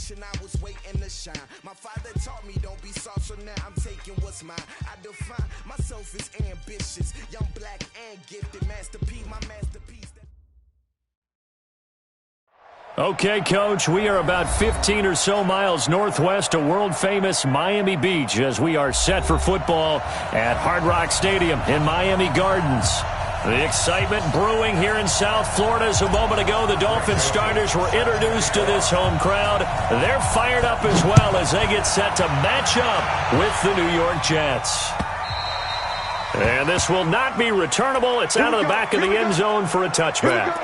generation, I was waiting to shine. My father taught me don't be soft, so now I'm taking what's mine. I define myself as ambitious, young, black, and gifted. Master P, my masterpiece. Okay, Coach, we are about 15 or so miles northwest of world-famous Miami Beach as we are set for football at Hard Rock Stadium in Miami Gardens. The excitement brewing here in South Florida as a moment ago the Dolphins starters were introduced to this home crowd. They're fired up as well as they get set to match up with the New York Jets. And this will not be returnable. It's out of the back of the end zone for a touchback.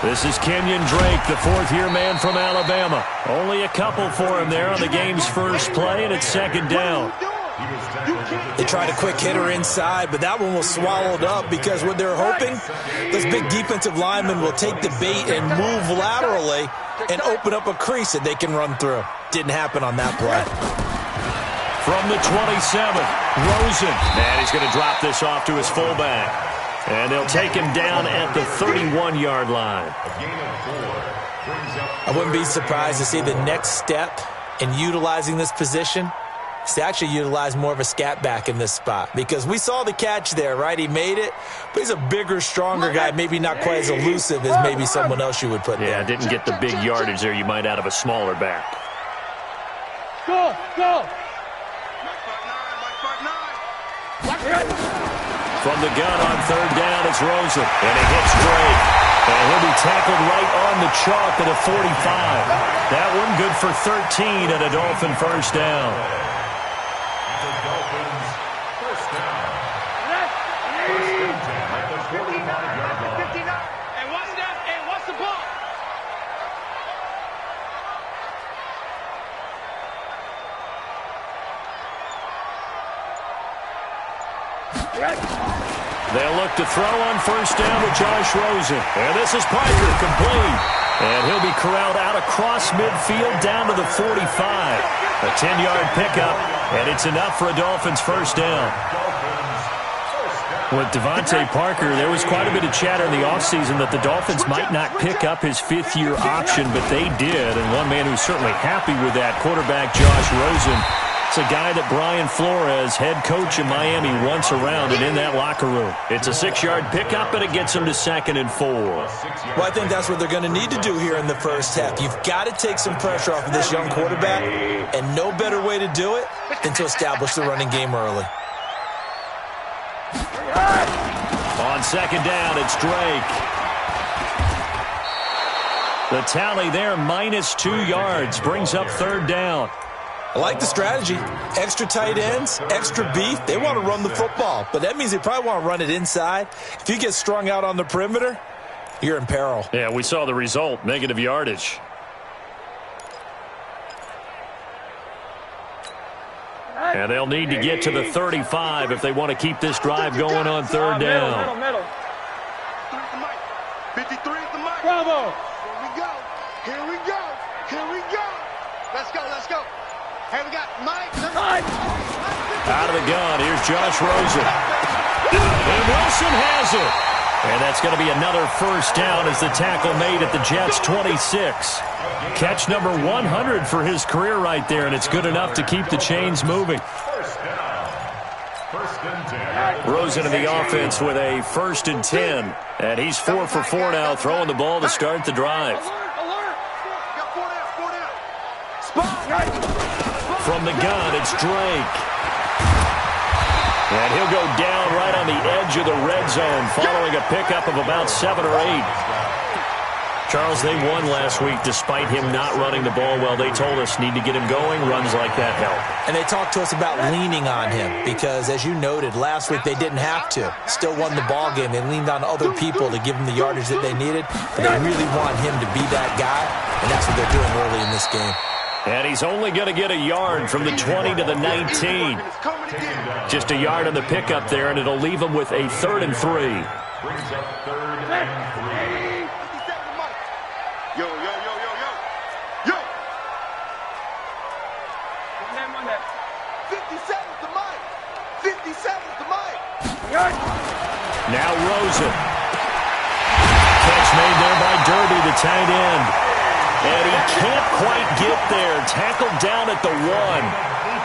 This is Kenyon Drake, the fourth-year man from Alabama. Only a couple for him there on the game's first play, and it's second down. They tried a quick hitter inside, but that one was swallowed up because what they're hoping, those big defensive linemen will take the bait and move laterally and open up a crease that they can run through. Didn't happen on that play. From the 27, Rosen. And he's going to drop this off to his fullback. And they'll take him down at the 31-yard line. I wouldn't be surprised to see the next step in utilizing this position is to actually utilize more of a scat back in this spot. Because we saw the catch there, right? He made it, but he's a bigger, stronger guy, maybe not quite as elusive as maybe someone else you would put there. Yeah, didn't get the big yardage there you might out of a smaller back. Go, go! From the gun on third down, it's Rosen. And he hits Drake. And he'll be tackled right on the chalk at a 45. That one good for 13 and a Dolphin first down. The Dolphins first down. First and 10 at the 45-yard line. And watch that, and watch the ball. They'll look to throw on first down with Josh Rosen. And this is Parker, complete. And he'll be corralled out across midfield down to the 45. A 10-yard pickup, and it's enough for a Dolphins first down. With Devontae Parker, there was quite a bit of chatter in the offseason that the Dolphins might not pick up his fifth-year option, but they did. And one man who's certainly happy with that, quarterback Josh Rosen. It's a guy that Brian Flores, head coach in Miami, wants around and in that locker room. It's a 6-yard pickup, and it gets them to 2nd and 4. Well, I think that's what they're going to need to do here in the first half. You've got to take some pressure off of this young quarterback, and no better way to do it than to establish the running game early. On second down, it's Drake. The tally there, -2 yards, brings up third down. I like the strategy. Extra tight ends, extra beef. They want to run the football, but that means they probably want to run it inside. If you get strung out on the perimeter, you're in peril. Yeah, we saw the result, negative yardage. And they'll need to get to the 35 if they want to keep this drive going on third down. Middle. 53 is the mic. Bravo. Here we go. Here we go. Here we go. Let's go. Let's go. Hey, we got Mike. Out of the gun, here's Josh Rosen. And Wilson has it. And that's going to be another first down as the tackle made at the Jets' 26. Catch number 100 for his career right there, and it's good enough to keep the chains moving. Rosen in the offense with a 1st and 10. And he's 4 for 4 now, throwing the ball to start the drive. From the gun, it's Drake. And he'll go down right on the edge of the red zone following a pickup of about 7 or 8. Charles, they won last week despite him not running the ball well. They told us need to get him going. Runs like that help. And they talked to us about leaning on him because, as you noted, last week they didn't have to. Still won the ball game. They leaned on other people to give them the yardage that they needed. But they really want him to be that guy, and that's what they're doing early in this game. And he's only going to get a yard from the 20 to the 19. Just a yard on the pickup there, and it'll leave him with a 3rd and 3. Brings up 3rd and 3. Yo. Now Rosen. Catch made there by Derby, the tight end. And he can't quite get there. Tackled down at the 1.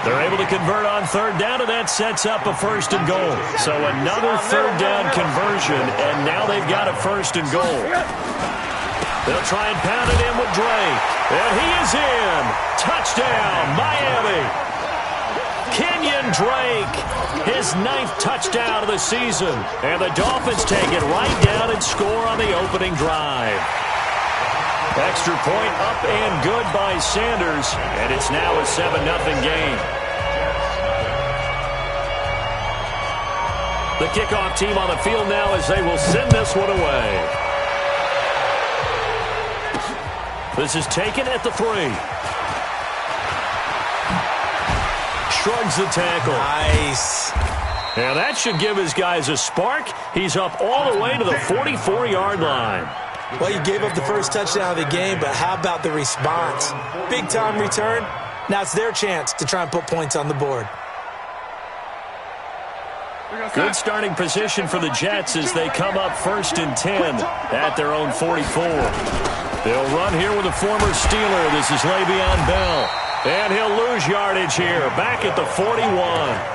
They're able to convert on third down, and that sets up a first and goal. So another third down conversion, and now they've got a first and goal. They'll try and pound it in with Drake. And he is in. Touchdown, Miami. Kenyon Drake, his 9th touchdown of the season. And the Dolphins take it right down and score on the opening drive. Extra point up and good by Sanders. And it's now a 7-0 game. The kickoff team on the field now as they will send this one away. This is taken at the 3. Shrugs the tackle. Nice. Now that should give his guys a spark. He's up all the way to the 44-yard line. Well, you gave up the first touchdown of the game, but how about the response? Big-time return. Now it's their chance to try and put points on the board. Good starting position for the Jets as they come up 1st and 10 at their own 44. They'll run here with a former Steeler. This is Le'Veon Bell. And he'll lose yardage here, back at the 41.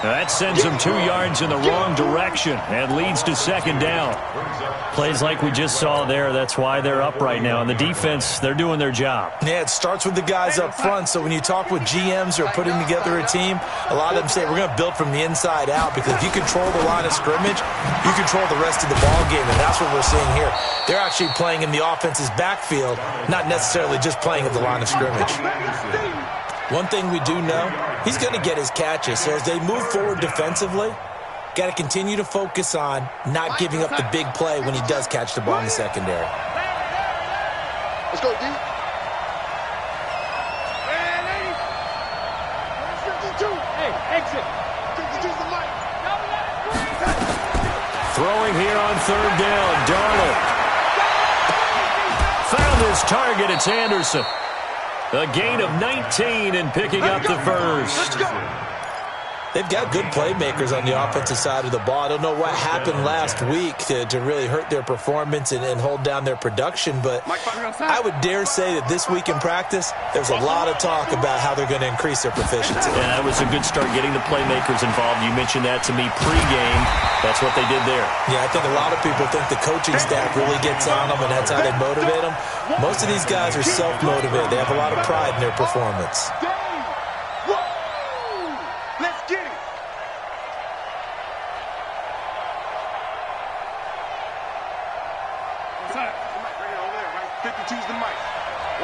That sends him 2 yards in the wrong direction and leads to second down. Plays like we just saw there, that's why they're up right now. And the defense, they're doing their job. Yeah, it starts with the guys up front. So when you talk with GMs who are putting together a team, a lot of them say we're going to build from the inside out, because if you control the line of scrimmage, you control the rest of the ball game, and that's what we're seeing here. They're actually playing in the offense's backfield, not necessarily just playing at the line of scrimmage. One thing we do know, he's going to get his catches. So as they move forward defensively, got to continue to focus on not giving up the big play when he does catch the ball in the secondary. Let's go, D. Hey, exit. Throwing here on third down, Darnold. Found his target, it's Anderson. A gain of 19 and picking up the first. They've got good playmakers on the offensive side of the ball. I don't know what happened last week to really hurt their performance and hold down their production, but I would dare say that this week in practice, there's a lot of talk about how they're going to increase their proficiency. Yeah, that was a good start getting the playmakers involved. You mentioned that to me pregame. That's what they did there. Yeah, I think a lot of people think the coaching staff really gets on them, and that's how they motivate them. Most of these guys are self-motivated. They have a lot of pride in their performance. Let's get it. Right over there, right? 52's the mic.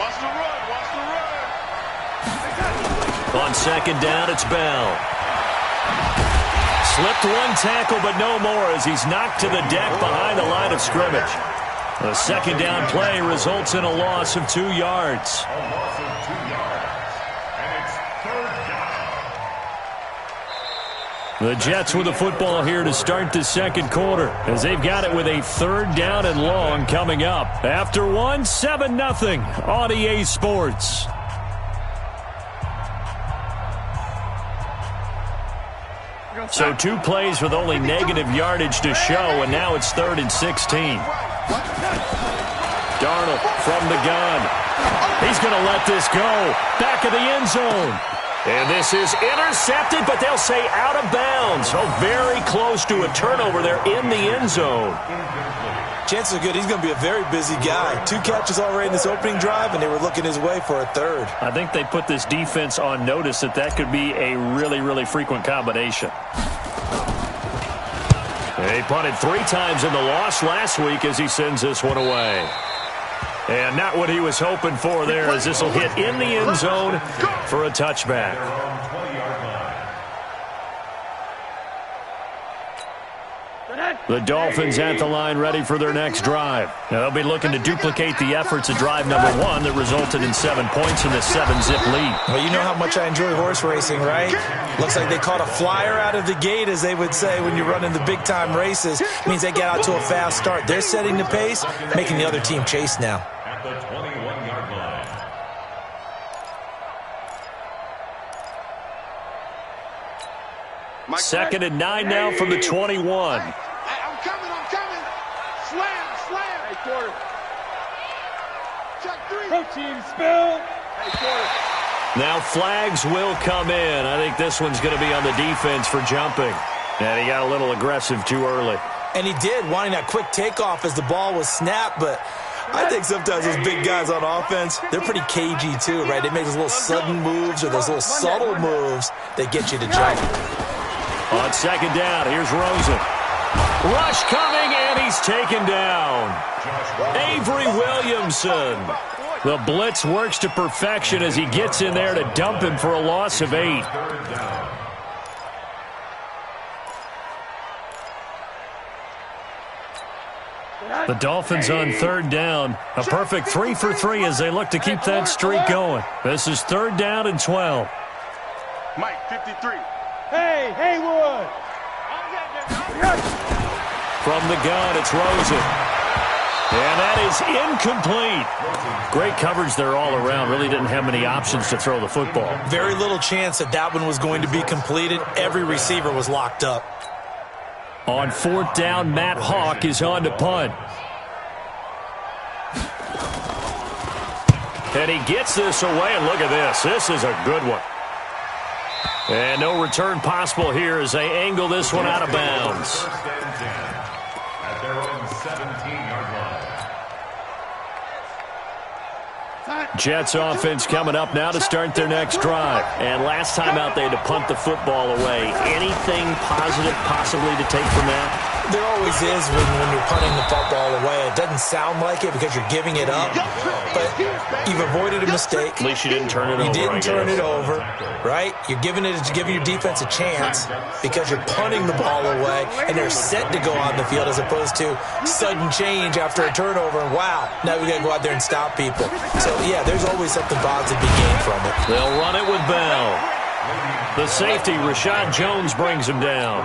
Watch the run, watch the run. On second down, it's Bell. Slipped one tackle, but no more as he's knocked to the deck behind the line of scrimmage. The second down play results in a loss of 2 yards. A loss of 2 yards. And it's third down. The Jets with the football here to start the second quarter as they've got it with a third down and long coming up. After 7-0 on EA Sports. So 2 plays with only negative yardage to show, and now it's 3rd and 16. Darnold from the gun. He's going to let this go. Back of the end zone. And this is intercepted, but they'll say out of bounds. Oh, very close to a turnover there in the end zone. Chances are good he's going to be a very busy guy. 2 catches already in this opening drive, and they were looking his way for a third. I think they put this defense on notice that could be a really, really frequent combination. He punted 3 times in the loss last week as he sends this one away. And not what he was hoping for there, as this will hit in the end zone for a touchback. The Dolphins at the line ready for their next drive. Now they'll be looking to duplicate the efforts of drive number 1 that resulted in 7 points in the 7-zip lead. Well, you know how much I enjoy horse racing, right? Looks like they caught a flyer out of the gate, as they would say when you're running the big-time races. It means they get out to a fast start. They're setting the pace, making the other team chase now. At the 21-yard line. Second and 9 now from the 21. quarter. Check 3. Protein spill. Hey, quarter. Now flags will come in. I think this one's going to be on the defense for jumping. And he got a little aggressive too early. And he did, wanting that quick takeoff as the ball was snapped, but I think sometimes those big guys on offense, they're pretty cagey too, right? They make those little sudden moves or those little subtle moves that get you to jump. On second down, here's Rosen. Rush coming, and he's taken down. Avery Williamson. The blitz works to perfection as he gets in there to dump him for a loss of 8. The Dolphins on third down. A perfect 3 for 3 as they look to keep that streak going. This is 3rd down and 12. Mike, 53. Hey, Haywood. From the gun, it's Rosen. And that is incomplete. Great coverage there all around. Really didn't have many options to throw the football. Very little chance that that one was going to be completed. Every receiver was locked up. On 4th down, Matt Hawk is on to punt. And he gets this away, and look at this. This is a good one. And no return possible here as they angle this one out of bounds. At their own 17-yard line. Jets offense coming up now to start their next drive. And last time out they had to punt the football away. Anything positive possibly to take from that? There always is when you're punting the football away. It doesn't sound like it because you're giving it up, but you've avoided a mistake. At least you didn't turn it over. You didn't turn it over, right? You're giving your defense a chance because you're punting the ball away, and they're set to go on the field as opposed to sudden change after a turnover. And wow, now we got to go out there and stop people. So, yeah, there's always something positive to be gained from it. They'll run it with Bell. The safety, Rashad Jones, brings him down.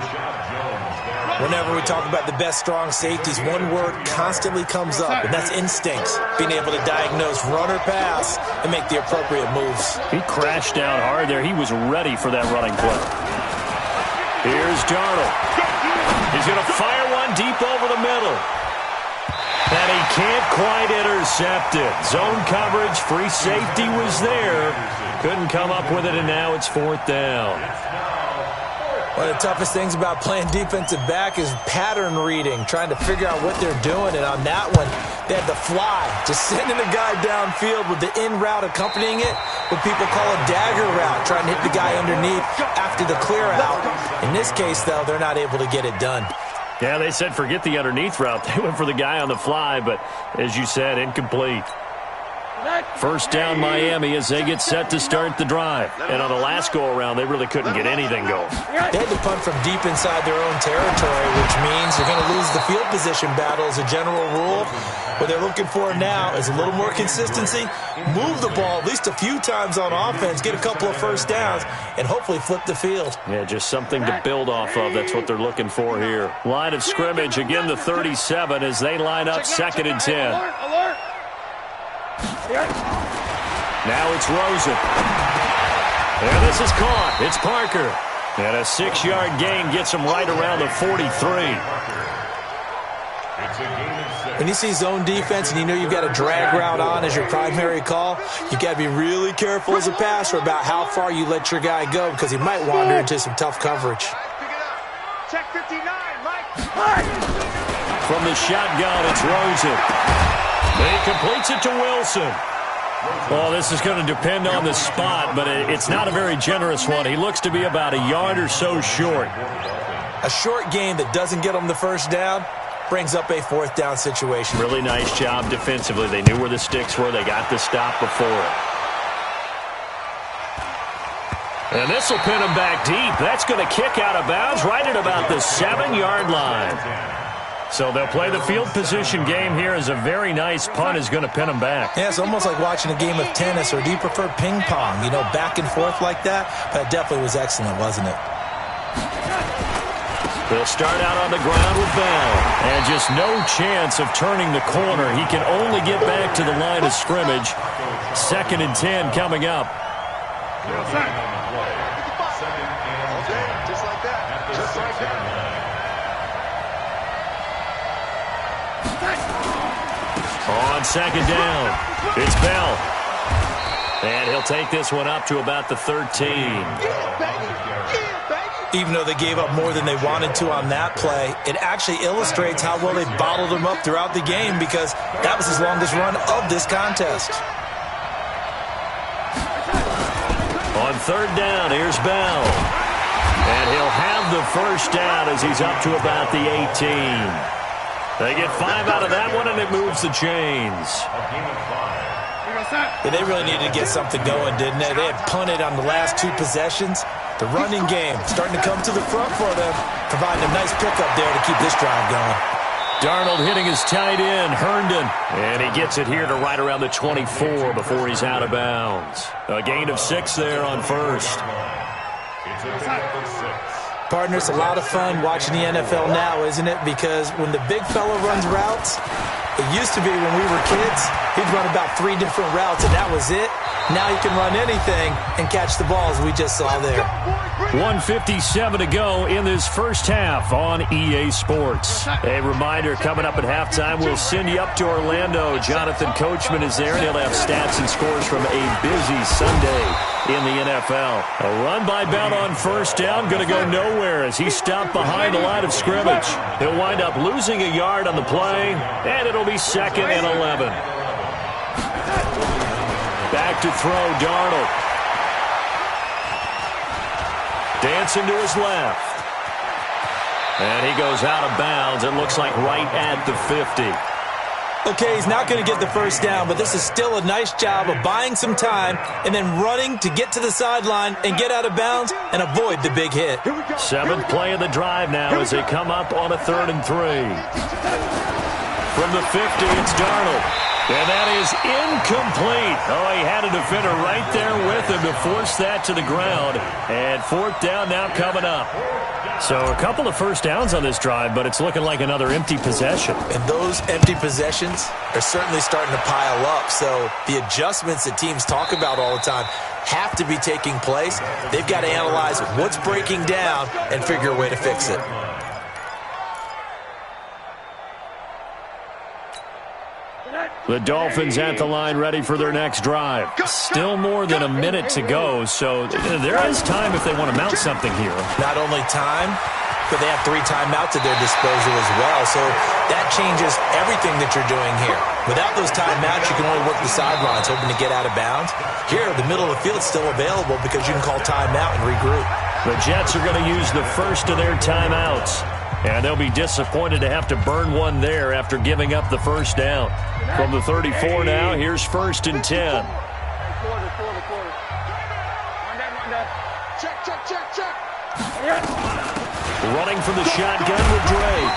Whenever we talk about the best strong safeties, one word constantly comes up, and that's instincts. Being able to diagnose run or pass and make the appropriate moves. He crashed down hard there. He was ready for that running play. Here's Darnold. He's going to fire one deep over the middle. And he can't quite intercept it. Zone coverage, free safety was there. Couldn't come up with it, and now it's 4th down. One of the toughest things about playing defensive back is pattern reading, trying to figure out what they're doing. And on that one, they had the fly, just sending the guy downfield with the in route accompanying it, what people call a dagger route, trying to hit the guy underneath after the clear out. In this case, though, they're not able to get it done. Yeah, they said forget the underneath route. They went for the guy on the fly, but as you said, incomplete. 1st down Miami as they get set to start the drive. And on the last go-around, they really couldn't get anything going. They had to punt from deep inside their own territory, which means they're going to lose the field position battle as a general rule. What they're looking for now is a little more consistency, move the ball at least a few times on offense, get a couple of first downs, and hopefully flip the field. Yeah, just something to build off of. That's what they're looking for here. Line of scrimmage, again the 37 as they line up 2nd and 10. Alert. Now it's Rosen. And this is caught. It's Parker. And a 6-yard gain gets him right around the 43. When you see zone defense and you know you've got a drag route on as your primary call, you've got to be really careful as a passer about how far you let your guy go because he might wander into some tough coverage. Check 59, Mike. From the shotgun, it's Rosen. He completes it to Wilson. Well, this is going to depend on the spot, but it's not a very generous one. He looks to be about a yard or so short. A short game that doesn't get him the first down brings up a 4th down situation. Really nice job defensively. They knew where the sticks were. They got the stop before it. And this will pin him back deep. That's going to kick out of bounds right at about the 7-yard line. So they'll play the field position game here as a very nice punt is going to pin them back. Yeah, it's almost like watching a game of tennis, or do you prefer ping pong? You know, back and forth like that? But it definitely was excellent, wasn't it? They'll start out on the ground with Bell. And just no chance of turning the corner. He can only get back to the line of scrimmage. 2nd and 10 coming up. Just like that. Just like that. On second down, it's Bell. And he'll take this one up to about the 13. Even though they gave up more than they wanted to on that play, it actually illustrates how well they bottled him up throughout the game because that was his longest run of this contest. On third down, here's Bell. And he'll have the first down as he's up to about the 18. They get 5 out of that one, and it moves the chains. Yeah, they really needed to get something going, didn't they? They had punted on the last 2 possessions. The running game starting to come to the front for them, providing a nice pickup there to keep this drive going. Darnold hitting his tight end, Herndon. And he gets it here to right around the 24 before he's out of bounds. A gain of 6 there on first. Partners, a lot of fun watching the NFL now, isn't it? Because when the big fella runs routes, it used to be when we were kids, he'd run about 3 different routes, and that was it. Now he can run anything and catch the balls we just saw there. 1:57 to go in this first half on EA Sports. A reminder, coming up at halftime, we'll send you up to Orlando. Jonathan Coachman is there, and he'll have stats and scores from a busy Sunday in the NFL. A run by Bell on first down, going to go nowhere as he stopped behind the line of scrimmage. He'll wind up losing a yard on the play, and it'll be 2nd and 11. Back to throw, Darnold. Dancing to his left. And he goes out of bounds. It looks like right at the 50. Okay, he's not going to get the first down, but this is still a nice job of buying some time and then running to get to the sideline and get out of bounds and avoid the big hit. 7th play of the drive now as they come up on a 3rd and 3. From the 50, it's Darnold. And that is incomplete. Oh, he had a defender right there with him to force that to the ground. And 4th down now coming up. So a couple of first downs on this drive, but it's looking like another empty possession. And those empty possessions are certainly starting to pile up. So the adjustments that teams talk about all the time have to be taking place. They've got to analyze what's breaking down and figure a way to fix it. The Dolphins at the line ready for their next drive. Still more than a minute to go, so there is time if they want to mount something here. Not only time, but they have 3 timeouts at their disposal as well, so that changes everything that you're doing here. Without those timeouts, you can only work the sidelines, hoping to get out of bounds. Here, the middle of the field is still available because you can call timeout and regroup. The Jets are going to use the first of their timeouts. And they'll be disappointed to have to burn one there after giving up the first down. From the 34 now, here's 1st and 10. Running from the shotgun with Drake.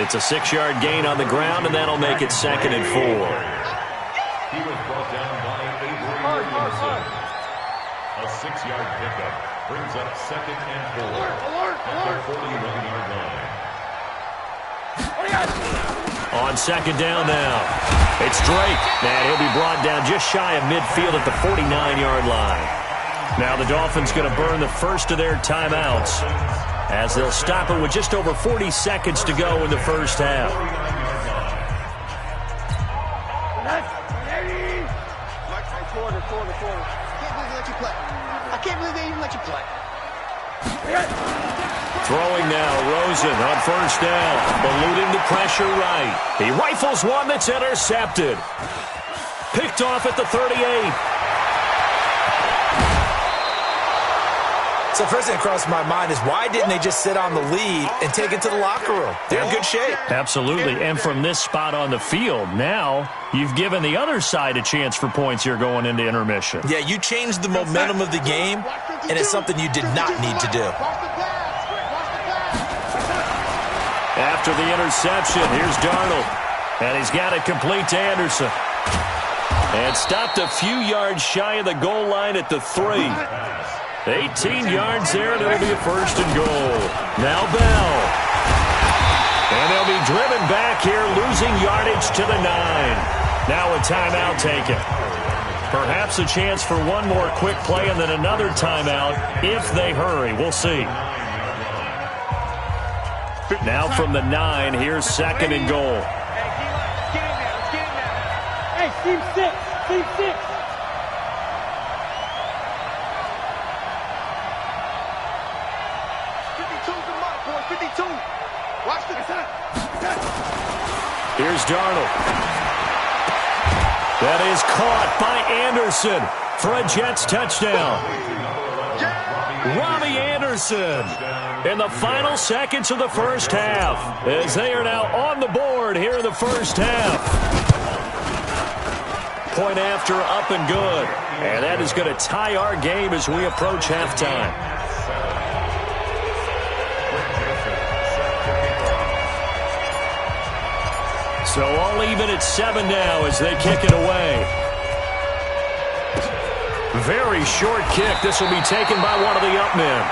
It's a 6-yard gain on the ground, and that'll make it 2nd and 4. He was brought down by Avery Williamson. A 6-yard pickup brings up 2nd and 4 at the 41-yard line. On 2nd down now, it's Drake. And he'll be brought down just shy of midfield at the 49-yard line. Now the Dolphins going to burn the first of their timeouts as they'll stop it with just over 40 seconds to go in the first half. I can't believe they even let you play. Throwing now, Rosen on first down, eluding the pressure right. He rifles one that's intercepted. Picked off at the 38. So first thing that crossed my mind is why didn't they just sit on the lead and take it to the locker room? They're in good shape. Absolutely, and from this spot on the field, now you've given the other side a chance for points here going into intermission. Yeah, you changed the momentum of the game, and it's something you did not need to do. After the interception, here's Darnold, and he's got it complete to Anderson. And stopped a few yards shy of the goal line at the 3. 18 yards there, and it'll be a 1st and goal. Now Bell. And they'll be driven back here, losing yardage to the 9. Now a timeout taken. Perhaps a chance for one more quick play and then another timeout if they hurry. We'll see. Now from the 9, here's 2nd and goal. Team 6. Team 6. Watch the Here's Darnold. That is caught by Anderson for a Jets touchdown. Robbie Anderson in the final seconds of the first half, as they are now on the board here in the first half. Point after, up and good. And that is going to tie our game as we approach halftime. So all even at 7 now as they kick it away. Very short kick. This will be taken by one of the up men.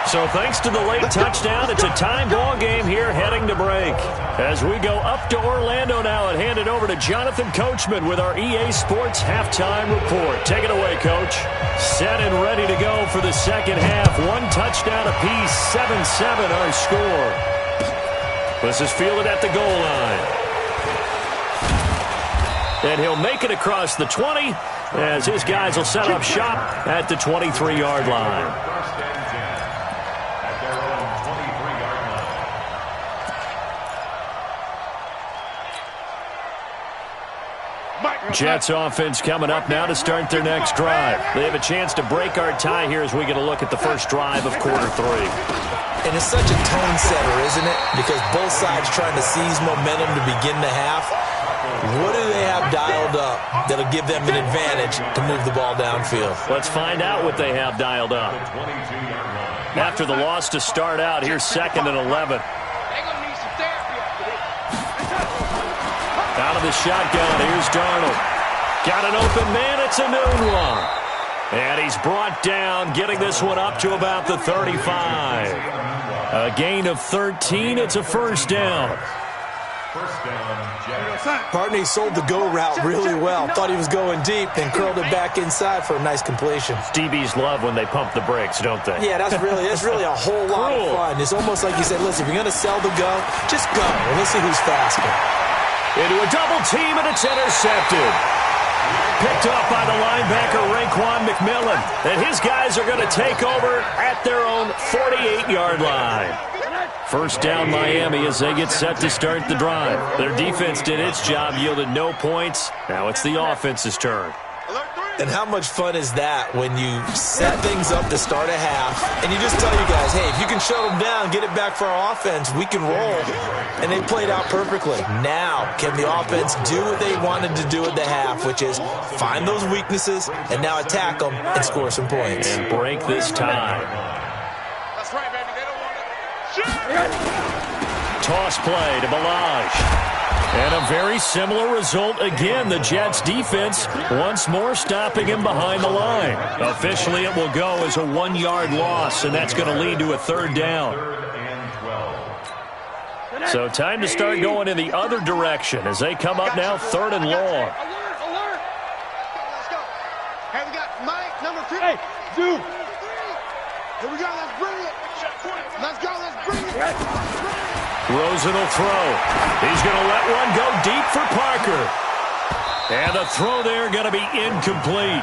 So thanks to the late touchdown, it's a time ball game here heading to break. As we go up to Orlando now and hand it over to Jonathan Coachman with our EA Sports Halftime Report. Take it away, Coach. Set and ready to go for the second half. One touchdown apiece, 7-7 our score. This is fielded at the goal line. And he'll make it across the 20 as his guys will set up shop at the 23-yard line. First and 10 at their own 23-yard line. Jets offense coming up now to start their next drive. They have a chance to break our tie here as we get a look at the first drive of quarter 3. And it's such a tone setter, isn't it? Because both sides trying to seize momentum to begin the half. What do they have dialed up that'll give them an advantage to move the ball downfield? Let's find out what they have dialed up. After the loss to start out, here's 2nd and 11. Out of the shotgun, here's Darnold. Got an open man, it's a new one. And he's brought down, getting this one up to about the 35. A gain of 13, it's a first down. First down, Jets. Partney sold the go route really well. Thought he was going deep, then curled it back inside for a nice completion. DBs love when they pump the brakes, don't they? Yeah, that's really a whole lot of fun. It's almost like you said, listen, if you're going to sell the go, just go. And let's see who's faster. Into a double team, and it's intercepted. Picked off by the linebacker, Raekwon McMillan. And his guys are going to take over at their own 48-yard line. First down, Miami, as they get set to start the drive. Their defense did its job, yielded no points. Now it's the offense's turn. And how much fun is that when you set things up to start a half, and you just tell you guys, hey, if you can shut them down, get it back for our offense, we can roll. And they played out perfectly. Now, can the offense do what they wanted to do at the half, which is find those weaknesses and now attack them and score some points. And break this tie. That's right, baby. They don't want it. Toss play to Balaj. And a very similar result again. The Jets defense once more stopping him behind the line. Officially, it will go as a 1-yard loss, and that's going to lead to a third down. So time to start going in the other direction as they come up now 3rd and long. Alert! Let's go. Hey, we got Mike, number 3. Hey, dude. Here we go. Let's bring it. Let's go. Let's bring it. Rosen will throw. He's going to let one go deep for Parker. And the throw there going to be incomplete.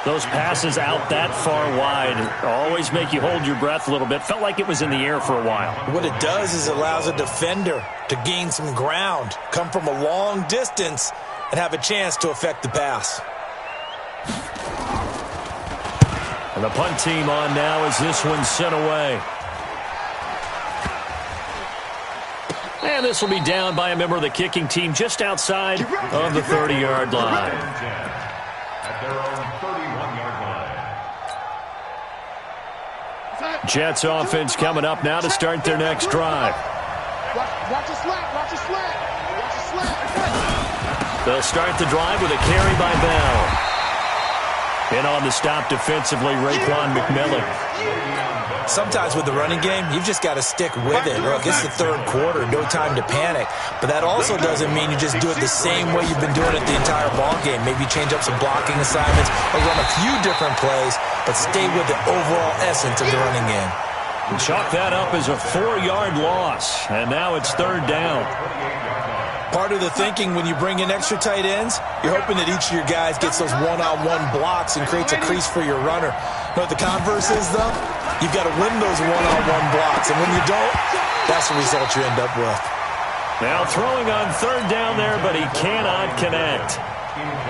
Those passes out that far wide always make you hold your breath a little bit. Felt like it was in the air for a while. What it does is it allows a defender to gain some ground, come from a long distance, and have a chance to affect the pass. And the punt team on now as this one's sent away. And this will be down by a member of the kicking team just outside of the 30-yard line. At their own 31-yard line. Jets offense coming up now to start their next drive. Watch your slack. Watch your slack. Watch your slack. They'll start the drive with a carry by Bell. And on the stop defensively, Raekwon McMillan. Sometimes with the running game, you've just got to stick with it. Look, it's the third quarter, no time to panic. But that also doesn't mean you just do it the same way you've been doing it the entire ball game. Maybe change up some blocking assignments or run a few different plays, but stay with the overall essence of the running game. Chalk that up as a 4-yard loss, and now it's third down. Part of the thinking when you bring in extra tight ends, you're hoping that each of your guys gets those one-on-one blocks and creates a crease for your runner. You know what the converse is, though? You've got to win those one-on-one blocks, and when you don't, that's the result you end up with. Now throwing on third down there, but he cannot connect.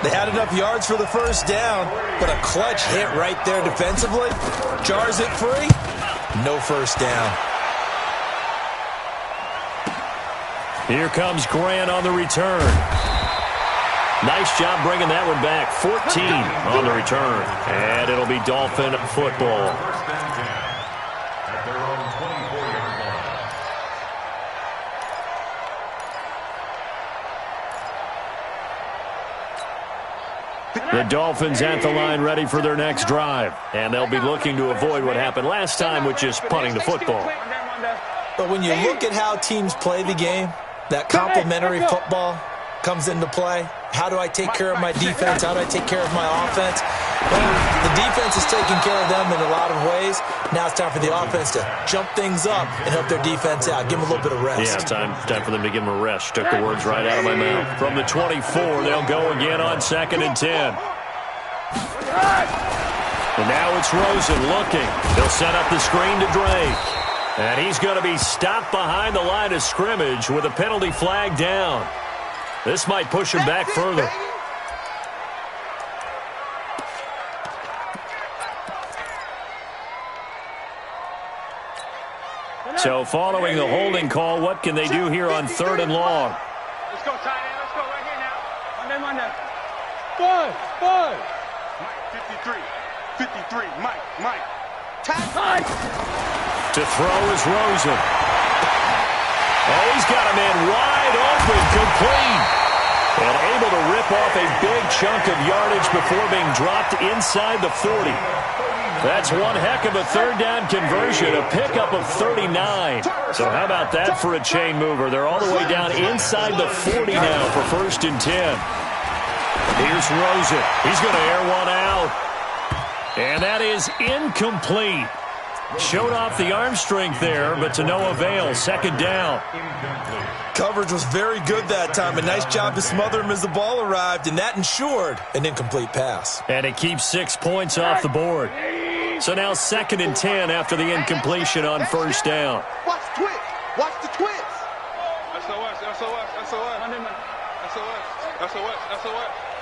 They had enough yards for the first down, but a clutch hit right there defensively jars it free. No first down. Here comes Grant on the return. Nice job bringing that one back. 14 on the return. And it'll be Dolphin football. First and 10 at their own 24-yard line. The Dolphins at the line ready for their next drive. And they'll be looking to avoid what happened last time, which is punting the football. But when you look at how teams play the game, that complementary football comes into play. How do I take care of my defense? How do I take care of my offense? Well, the defense is taking care of them in a lot of ways. Now it's time for the offense to jump things up and help their defense out. Give them a little bit of rest. Yeah, time for them to give them a rest. Took the words right out of my mouth. From the 24, they'll go again on 2nd and 10. And now it's Rosen looking. He'll set up the screen to Drake. And he's going to be stopped behind the line of scrimmage with a penalty flag down. This might push him back further. So following the holding call, what can they do here on 3rd and long? Let's go, tight end. Let's go right here now. Monday. Five. 53. Mike. Tight. To throw is Rosen. Oh, he's got a man wide open, complete. And able to rip off a big chunk of yardage before being dropped inside the 40. That's one heck of a third down conversion, a pickup of 39. So how about that for a chain mover? They're all the way down inside the 40 now for 1st and 10. Here's Rosen. He's going to air one out. And that is incomplete. Showed off the arm strength there, but to no avail. 2nd down. Coverage was very good that time. A nice job to smother him as the ball arrived, and that ensured an incomplete pass. And it keeps 6 points off the board. So now 2nd and 10 after the incompletion on 1st down. Watch the twist. SOS.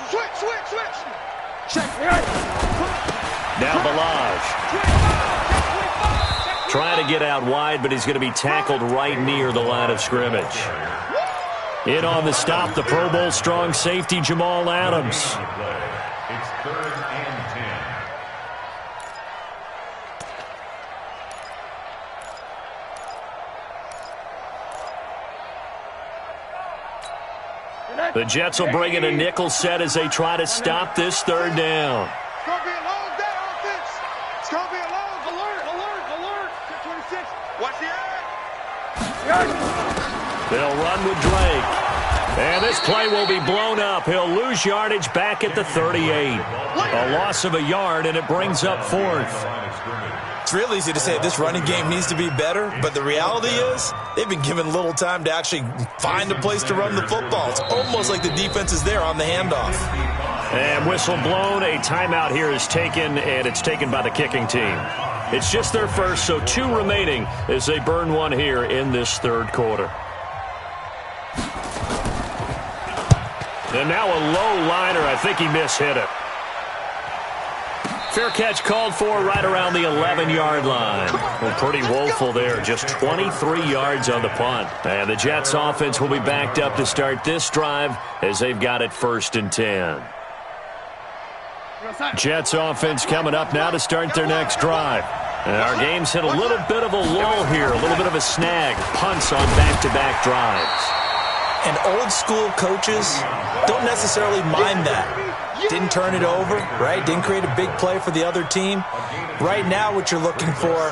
Switch. Check. Now Balaj. Trying to get out wide, but he's going to be tackled right near the line of scrimmage. In on the stop, the Pro Bowl strong safety, Jamal Adams. It's 3rd and 10. The Jets will bring in a nickel set as they try to stop this 3rd down. It's going to be a long day offense. It's going to be a long alert. 26. Watch the eye. They'll run with Drake. And this play will be blown up. He'll lose yardage back at the 38. A loss of a yard, and it brings up 4th. It's real easy to say this running game needs to be better, but the reality is they've been given little time to actually find a place to run the football. It's almost like the defense is there on the handoff. And whistle blown. A timeout here is taken, and it's taken by the kicking team. It's just their first, so 2 remaining as they burn one here in this 3rd quarter. And now a low liner. I think he mishit it. Fair catch called for right around the 11-yard line. Well, pretty woeful there. Just 23 yards on the punt. And the Jets offense will be backed up to start this drive as they've got it 1st and 10. Jets offense coming up now to start their next drive. And our game's hit a little bit of a lull here, a little bit of a snag. Punts on back-to-back drives. And old-school coaches don't necessarily mind that. Didn't turn it over, right? Didn't create a big play for the other team. Right now what you're looking for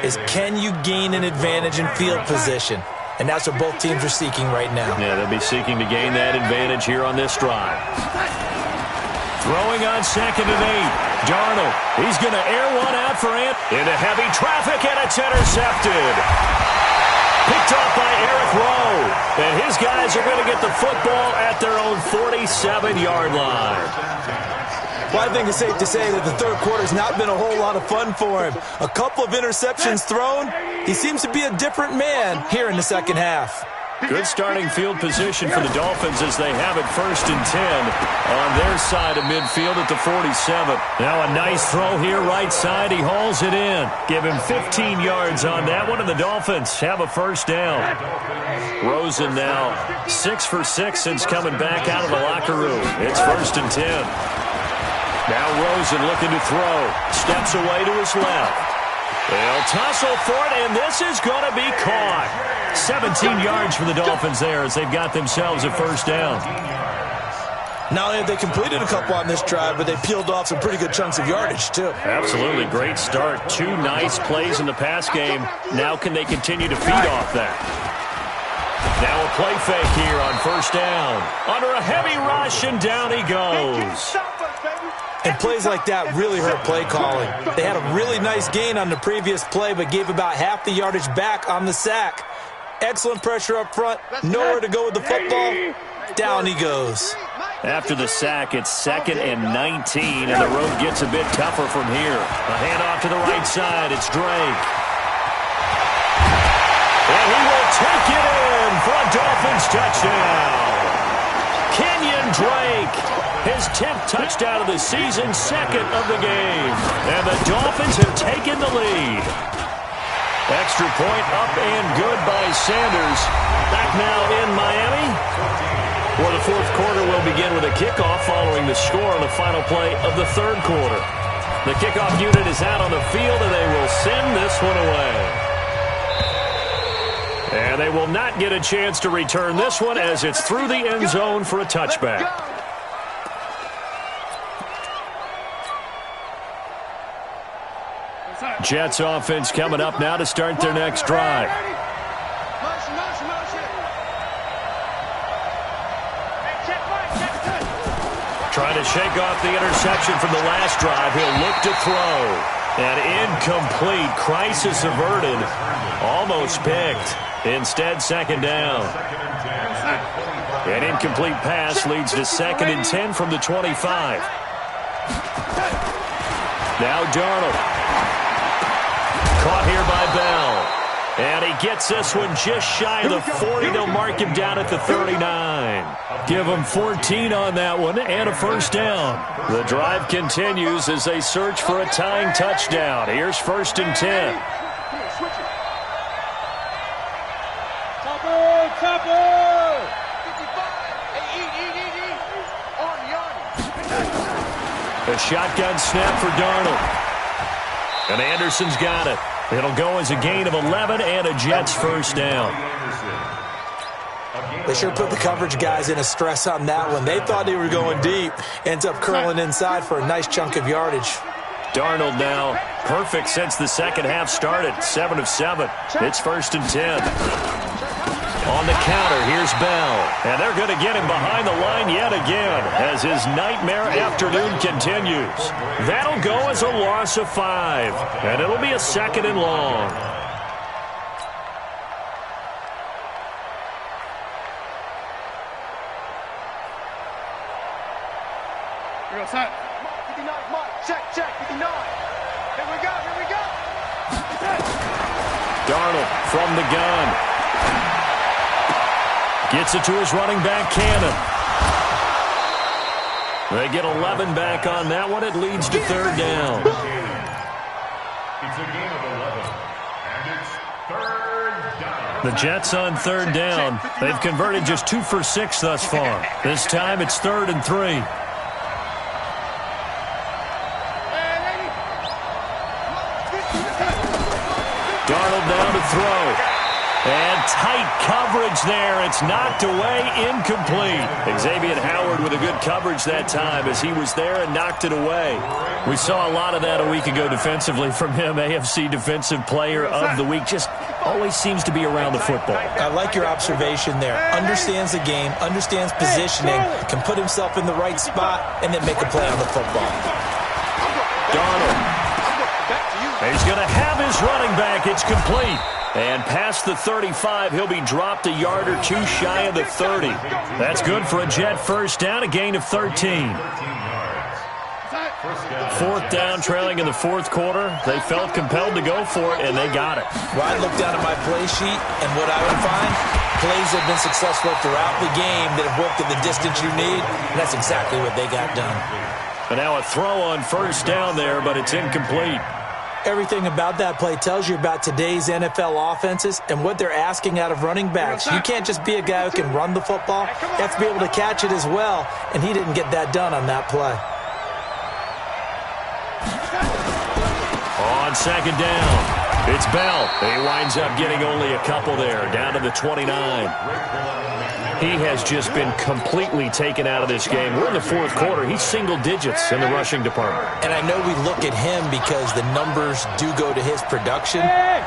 is can you gain an advantage in field position? And that's what both teams are seeking right now. Yeah, they'll be seeking to gain that advantage here on this drive. Throwing on 2nd and 8. Darnold, he's going to air one out for Ant. Into heavy traffic, and it's intercepted. Picked off by Eric Rowe. And his guys are going to get the football at their own 47-yard line. Well, I think it's safe to say that the third quarter's not been a whole lot of fun for him. A couple of interceptions thrown. He seems to be a different man here in the second half. Good starting field position for the Dolphins as they have it 1st and 10 on their side of midfield at the 47. Now a nice throw here right side. He hauls it in. Give him 15 yards on that one, and the Dolphins have a first down. Rosen now 6 for 6 since coming back out of the locker room. It's 1st and 10. Now Rosen looking to throw. Steps away to his left. They'll tussle for it, and this is going to be caught. 17 yards for the Dolphins there as they've got themselves a first down. Not only have they completed a couple on this drive, but they peeled off some pretty good chunks of yardage, too. Absolutely. Great start. 2 nice plays in the pass game. Now can they continue to feed off that? Now a play fake here on first down. Under a heavy rush, and down he goes. And plays like that really hurt play calling. They had a really nice gain on the previous play, but gave about half the yardage back on the sack. Excellent pressure up front. Nowhere to go with the football. Down he goes. After the sack, it's 2nd and 19, and the road gets a bit tougher from here. A handoff to the right side. It's Drake. And he will take it in for a Dolphins touchdown. Kenyon Drake. His 10th touchdown of the season, 2nd of the game. And the Dolphins have taken the lead. Extra point up and good by Sanders. Back now in Miami. Well, the fourth quarter will begin with a kickoff following the score on the final play of the third quarter. The kickoff unit is out on the field, and they will send this one away. And they will not get a chance to return this one as it's through the end zone for a touchback. Jets offense coming up now to start their next drive. Trying to shake off the interception from the last drive. He'll look to throw. And incomplete. Crisis averted. Almost picked. Instead, 2nd down. An incomplete pass leads to 2nd and 10 from the 25. Now Darnold. Caught here by Bell. And he gets this one just shy of the 40. They'll mark him down at the 39. Give him 14 on that one and a first down. The drive continues as they search for a tying touchdown. Here's 1st and 10. A shotgun snap for Darnold. And Anderson's got it. It'll go as a gain of 11 and a Jets first down. They sure put the coverage guys in a stress on that one. They thought they were going deep. Ends up curling inside for a nice chunk of yardage. Darnold now perfect since the second half started. 7 of 7. It's 1st and 10. On the counter, here's Bell. And they're going to get him behind the line yet again as his nightmare afternoon continues. That'll go as a loss of 5. And it'll be a 2nd and long. Here we go, set. 59, Mike. Check, 59. Here we go. Darnold from the gun. Gets it to his running back, Cannon. They get 11 back on that one. It leads to 3rd down. It's a gain of 11, and it's 3rd down. The Jets on 3rd down. They've converted just 2 for 6 thus far. This time it's 3rd and 3. Darnold down to throw. And tight coverage there. It's knocked away, incomplete. Xavier Howard with a good coverage that time as he was there and knocked it away. We saw a lot of that a week ago defensively from him. AFC Defensive Player of the Week. Just always seems to be around the football. I like your observation there. Understands the game, understands positioning, can put himself in the right spot, and then make a play on the football. Darnold. He's going to have his running back. It's complete. And past the 35, he'll be dropped a yard or two shy of the 30. That's good for a Jet first down, a gain of 13. Fourth down, trailing in the fourth quarter. They felt compelled to go for it, and they got it. Well, I look down at my play sheet, and what I would find, plays have been successful throughout the game that have worked at the distance you need, and that's exactly what they got done. And now a throw on first down there, but it's incomplete. Everything about that play tells you about today's NFL offenses and what they're asking out of running backs. You can't just be a guy who can run the football. You have to be able to catch it as well, and he didn't get that done on that play. On second down, it's Bell. He winds up getting only a couple there, down to the 29. He has just been completely taken out of this game. We're in the fourth quarter. He's single digits in the rushing department. And I know we look at him because the numbers do go to his production,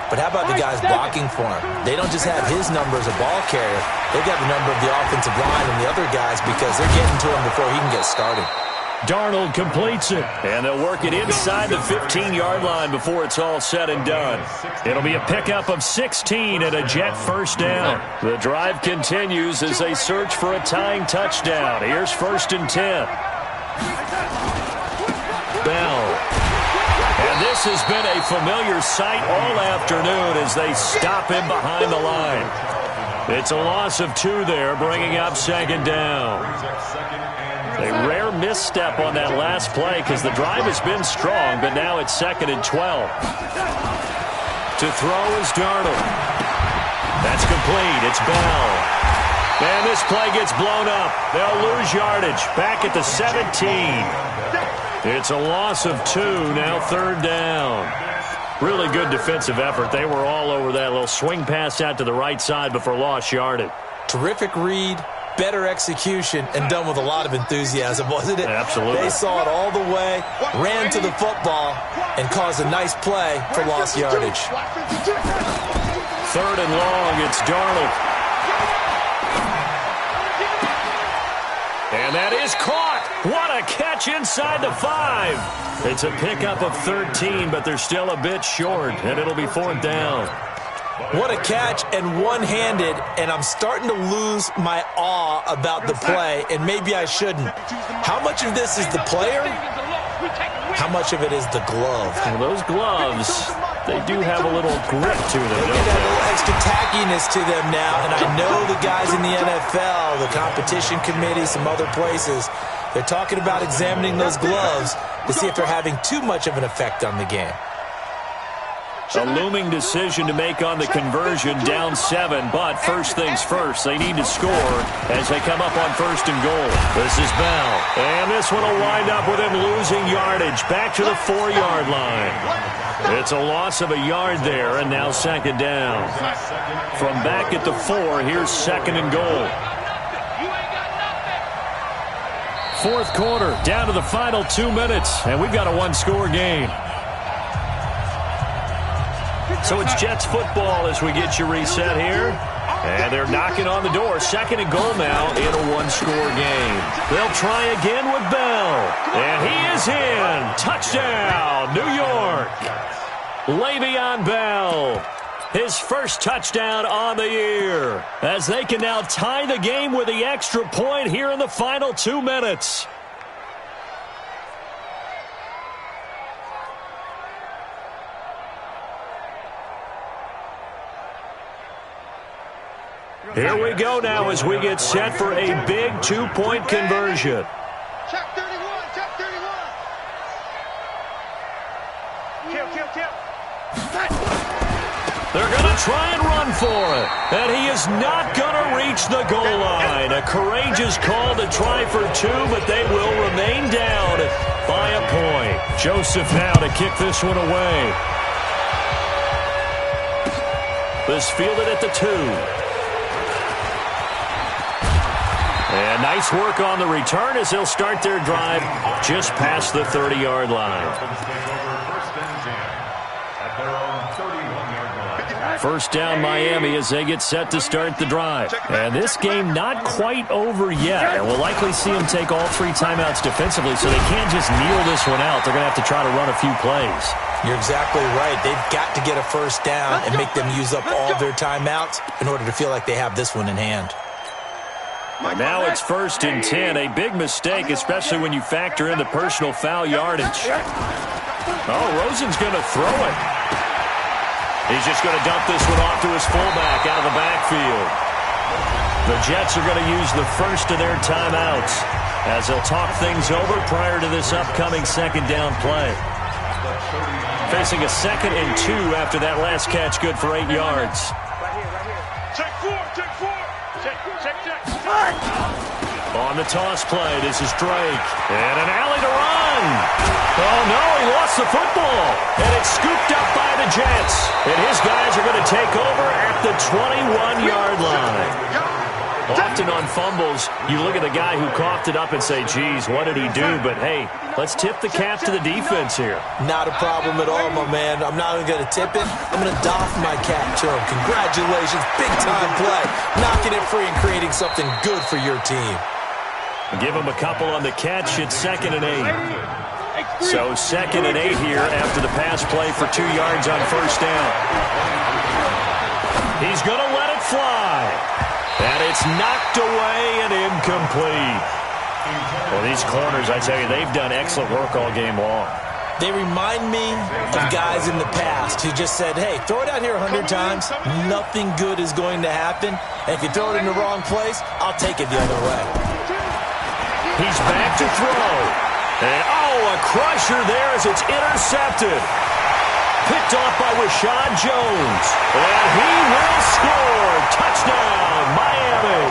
but how about the guys blocking for him? They don't just have his number as a ball carrier. They've got the number of the offensive line and the other guys because they're getting to him before he can get started. Darnold completes it, and they'll work it inside the 15-yard line before it's all said and done. It'll be a pickup of 16 and a Jet first down. The drive continues as they search for a tying touchdown. Here's 1st and 10. Bell. And this has been a familiar sight all afternoon as they stop him behind the line. It's a loss of 2 there, bringing up second down. A rare misstep on that last play because the drive has been strong, but now it's 2nd and 12. To throw is Darnold. That's complete. It's Bell. And this play gets blown up. They'll lose yardage. Back at the 17. It's a loss of 2, now 3rd down. Really good defensive effort. They were all over that little swing pass out to the right side before lost yardage. Terrific read. Better execution, and done with a lot of enthusiasm, wasn't it? Absolutely. They saw it all the way, ran to the football, and caused a nice play for lost yardage. 3rd and long, it's Darnold. And that is caught. What a catch inside the 5. It's a pickup of 13, but they're still a bit short, and it'll be 4th down. What a catch, and one-handed, and I'm starting to lose my awe about the play, and maybe I shouldn't. How much of this is the player? How much of it is the glove? Well, those gloves, they do have a little grip to them, They don't got a they? little extra tackiness to them now, and I know the guys in the NFL, the competition committee, some other places, they're talking about examining those gloves to see if they're having too much of an effect on the game. A looming decision to make on the conversion, down 7, but first things first, they need to score as they come up on 1st and goal. This is Bell, and this one will wind up with him losing yardage back to the 4-yard line. It's a loss of a yard there, and now 2nd down. From back at the 4, here's 2nd and goal. 4th quarter, down to the final 2 minutes, and we've got a 1-score game. So it's Jets football as we get you reset here. And they're knocking on the door. 2nd and goal now in a 1-score game. They'll try again with Bell. And he is in. Touchdown, New York. Le'Veon Bell. His first touchdown on the year. As they can now tie the game with the extra point here in the final 2 minutes. Here we go now as we get set for a big 2-point conversion. Check 31, check 31. Kill. They're going to try and run for it. And he is not going to reach the goal line. A courageous call to try for 2, but they will remain down by a point. Joseph now to kick this one away. This fielded at the 2. And nice work on the return as they'll start their drive just past the 30-yard line. First down Miami as they get set to start the drive. And this game not quite over yet. And we'll likely see them take all 3 timeouts defensively, so they can't just kneel this one out. They're going to have to try to run a few plays. You're exactly right. They've got to get a first down and make them use up all their timeouts in order to feel like they have this one in hand. And now it's 1st and 10. A big mistake, especially when you factor in the personal foul yardage. Oh, Rosen's going to throw it. He's just going to dump this one off to his fullback out of the backfield. The Jets are going to use the first of their timeouts as they'll talk things over prior to this upcoming second down play. Facing a 2nd and 2 after that last catch, good for 8 yards. Check 4, check 4. Check. On the toss play, this is Drake. And an alley to run. Oh, no, he lost the football. And it's scooped up by the Jets. And his guys are going to take over at the 21-yard line. Often on fumbles, you look at the guy who coughed it up and say, geez, what did he do? But, hey, let's tip the cap to the defense here. Not a problem at all, my man. I'm not even going to tip it. I'm going to doff my cap to him. Congratulations. Big-time play. Knocking it free and creating something good for your team. Give him a couple on the catch. It's 2nd and 8. So 2nd and 8 here after the pass play for 2 yards on first down. He's going to let it fly. And it's knocked away and incomplete. Well, these corners, I tell you, they've done excellent work all game long. They remind me of guys in the past who just said, hey, throw it out here 100 times. Nothing good is going to happen. And if you throw it in the wrong place, I'll take it the other way. He's back to throw. And, oh, a crusher there as it's intercepted. Picked off by Rashad Jones. And he will score. Touchdown, Miami.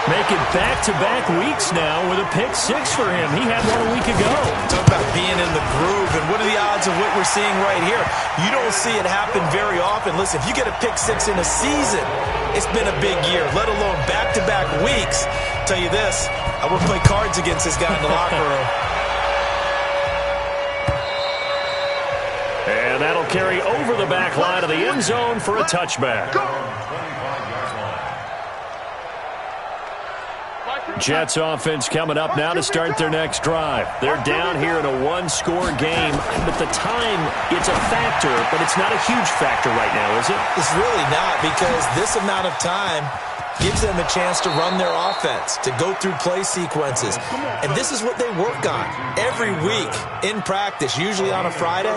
Making back-to-back weeks now with a pick 6 for him. He had one a week ago. Talk about being in the groove, and what are the odds of what we're seeing right here? You don't see it happen very often. Listen, if you get a pick 6 in a season, it's been a big year, let alone back-to-back weeks. Tell you this, I would play cards against this guy in the locker room. And that'll carry over the back line of the end zone for a touchback. Jets offense coming up now to start their next drive. They're down here in a one-score game, but the time, it's a factor, but it's not a huge factor right now, is it? It's really not, because this amount of time gives them a chance to run their offense, to go through play sequences. And this is what they work on every week in practice, usually on a Friday.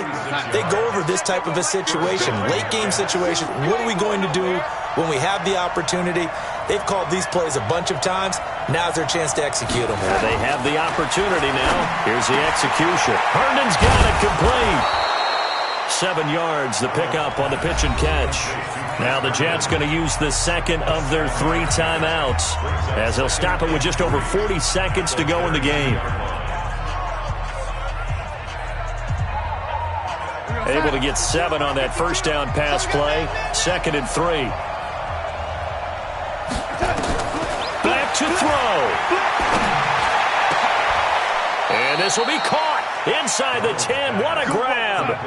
They go over this type of a situation, late game situation. What are we going to do when we have the opportunity? They've called these plays a bunch of times. Now's their chance to execute them. Well, they have the opportunity now. Here's the execution. Herndon's got it complete. 7 yards, the pickup on the pitch and catch. Now the Jets going to use the second of their 3 timeouts as they'll stop it with just over 40 seconds to go in the game. Able to get 7 on that first down pass play. 2nd and 3. Back to throw. And this will be caught inside the 10. What a grab.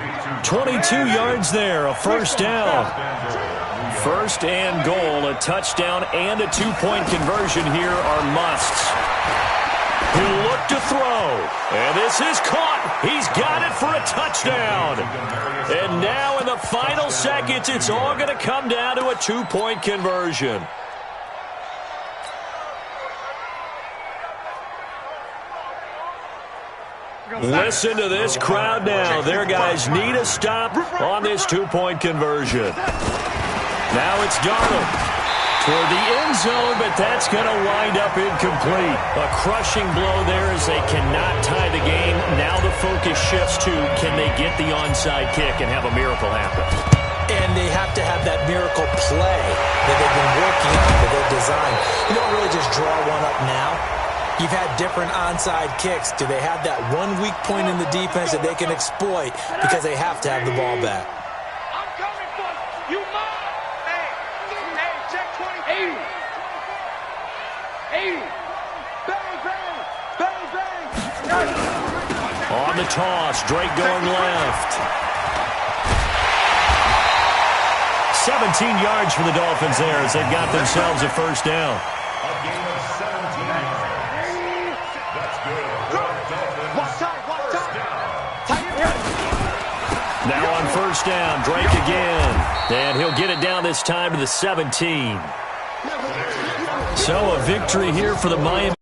22 yards there, a first down. First and goal, a touchdown and a 2-point conversion here are musts. He'll look to throw. And this is caught. He's got it for a touchdown. And now in the final seconds, it's all going to come down to a 2-point conversion. Listen to this crowd now. Their guys need a stop on this 2-point conversion. Now it's Darnold toward the end zone, but that's going to wind up incomplete. A crushing blow there as they cannot tie the game. Now the focus shifts to, can they get the onside kick and have a miracle happen? And they have to have that miracle play that they've been working on, that they've designed. You don't really just draw one up now. You've had different onside kicks. Do they have that one weak point in the defense that they can exploit because they have to have the ball back? I'm coming for you. You must. Hey, check 20. 80. Bang, bang. Bang, bang. On the toss, Drake going left. 17 yards for the Dolphins there as they've got themselves a first down. A gain of 17 yards. That's good. Dolphins. First down. Now on first down, Drake again. And he'll get it down this time to the 17. So a victory here for the Miami.